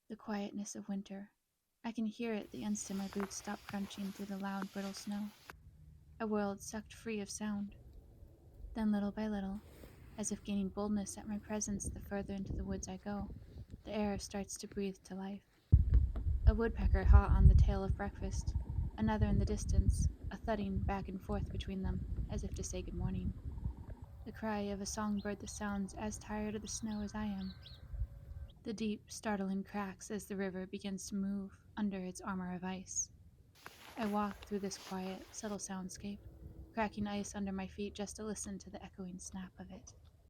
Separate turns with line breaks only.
The quietness of winter. I can hear it the instant my boots stop crunching through the loud, brittle snow. A world sucked free of sound. Then, little by little, as if gaining boldness at my presence the further into the woods I go, the air starts to breathe to life. A woodpecker hot on the tail of breakfast, another in the distance, a thudding back and forth between them, as if to say good morning. The cry of a songbird that sounds as tired of the snow as I am. The deep, startling cracks as the river begins to move under its armor of ice. I walk through this quiet, subtle soundscape, cracking ice under my feet just to listen to the echoing snap of it.